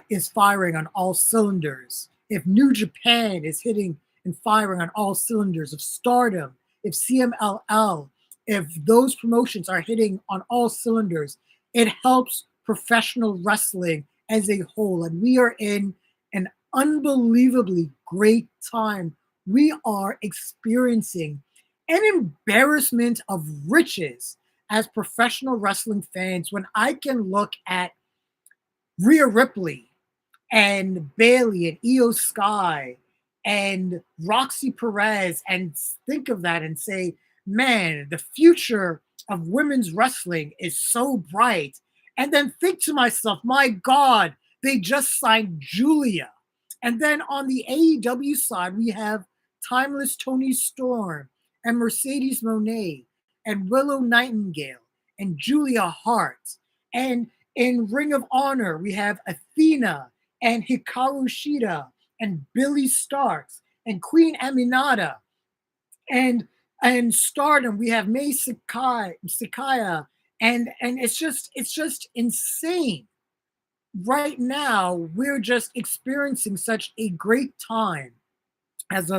is firing on all cylinders, if New Japan is hitting and firing on all cylinders, if Stardom, if CMLL, if those promotions are hitting on all cylinders, it helps professional wrestling as a whole. And we are in an unbelievably great time. We are experiencing an embarrassment of riches as professional wrestling fans when I can look at Rhea Ripley and Bailey and Io Sky and Roxy Perez and think of that and say, man, the future of women's wrestling is so bright. And then think to myself, my God, they just signed Julia. And then on the AEW side, we have Timeless Tony Storm and Mercedes Monet and Willow Nightingale and Julia Hart. And in Ring of Honor, we have Athena and Hikaru Shida and Billy Starks and Queen Aminata and Stardom. We have May Sakaya and it's just insane. Right now, we're just experiencing such a great time as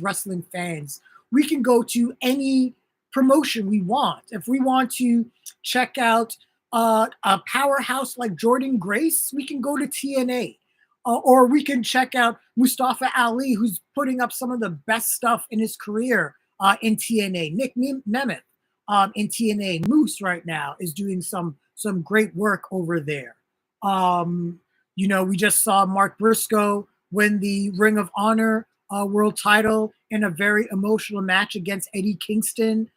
wrestling fans. We can go to any promotion we want. If we want to check out a powerhouse like Jordan Grace, we can go to TNA. Or we can check out Mustafa Ali, who's putting up some of the best stuff in his career in TNA. Nick Nemeth in TNA. Moose right now is doing some great work over there. Um, we just saw Mark Briscoe win the Ring of Honor world title in a very emotional match against Eddie Kingston.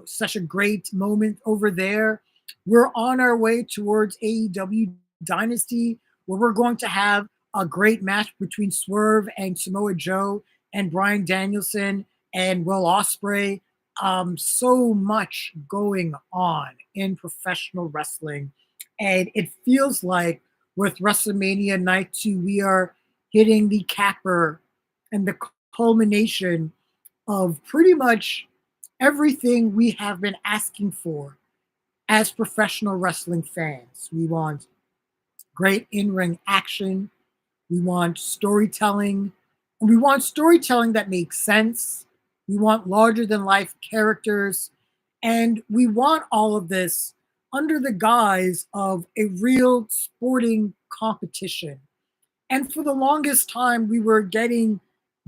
Such a great moment over there. We're on our way towards AEW Dynasty, where we're going to have a great match between Swerve and Samoa Joe and Bryan Danielson and Will Ospreay. So much going on in professional wrestling. And it feels like with WrestleMania Night 2, we are hitting the capper and the culmination of pretty much everything we have been asking for as professional wrestling fans. We want great in ring action, we want storytelling, and we want storytelling that makes sense. We want larger than life characters, and we want all of this under the guise of a real sporting competition. And for the longest time, we were getting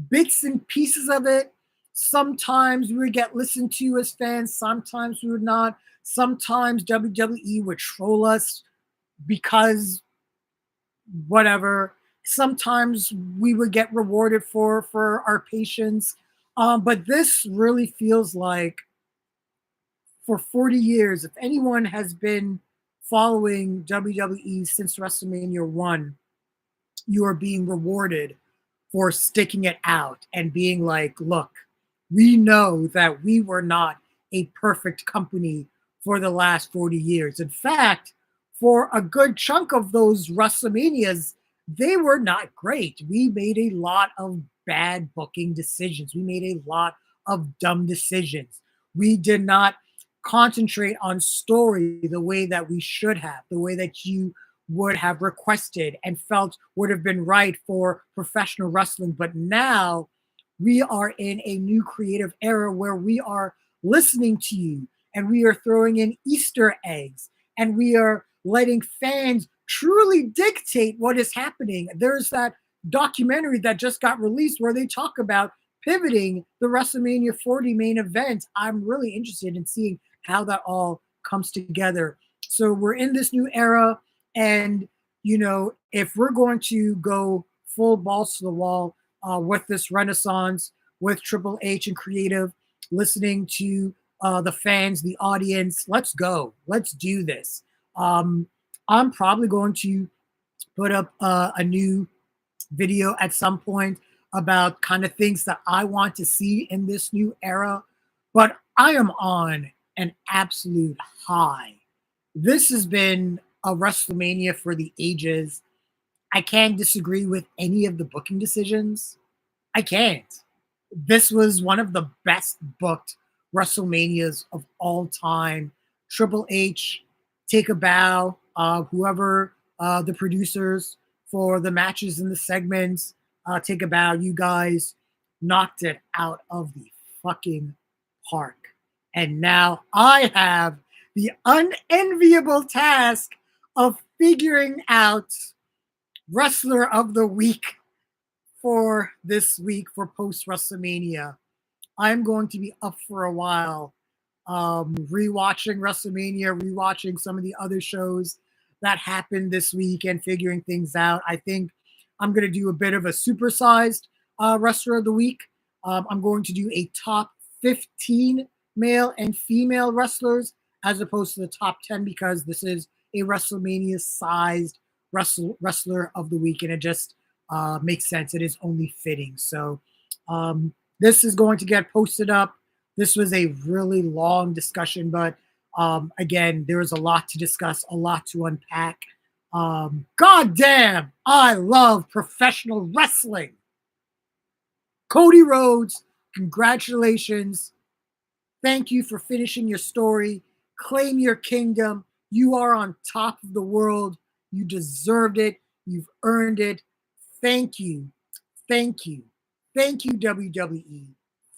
bits and pieces of it. Sometimes we would get listened to as fans, sometimes we would not. Sometimes WWE would troll us because whatever. Sometimes we would get rewarded for our patience. But this really feels like for 40 years, if anyone has been following WWE since WrestleMania 1, you are being rewarded for sticking it out and being like, look, we know that we were not a perfect company for the last 40 years. In fact, for a good chunk of those WrestleManias, they were not great. We made a lot of bad booking decisions. We made a lot of dumb decisions. We did not concentrate on story the way that we should have, the way that you would have requested and felt would have been right for professional wrestling. But now we are in a new creative era where we are listening to you and we are throwing in Easter eggs and we are letting fans truly dictate what is happening. There's that documentary that just got released where they talk about pivoting the WrestleMania 40 main event. I'm really interested in seeing how that all comes together. So we're in this new era. And, if we're going to go full balls to the wall with this renaissance, with Triple H and creative, listening to the fans, the audience, let's go. Let's do this. I'm probably going to put up a new video at some point about kind of things that I want to see in this new era. But I am on an absolute high. This has been a WrestleMania for the ages. I can't disagree with any of the booking decisions. I can't. This was one of the best booked WrestleManias of all time. Triple H, take a bow. Whoever the producers for the matches and the segments, take a bow. You guys knocked it out of the fucking park. And now I have the unenviable task of figuring out Wrestler of the Week for this week for post WrestleMania. I'm going to be up for a while, rewatching WrestleMania, rewatching some of the other shows that happened this week and figuring things out. I think I'm going to do a bit of a supersized wrestler of the week. I'm going to do a top 15 male and female wrestlers as opposed to the top 10 because this is a WrestleMania sized wrestler of the week and it just makes sense. It is only fitting. So this is going to get posted up. This was a really long discussion, but again, there was a lot to discuss, a lot to unpack. God damn, I love professional wrestling. Cody Rhodes, congratulations. Thank you for finishing your story. Claim your kingdom. You are on top of the world. You deserved it. You've earned it. Thank you. Thank you. Thank you, WWE.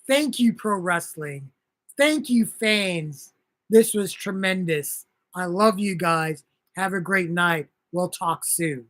Thank you, Pro Wrestling. Thank you, fans. This was tremendous. I love you guys. Have a great night. We'll talk soon.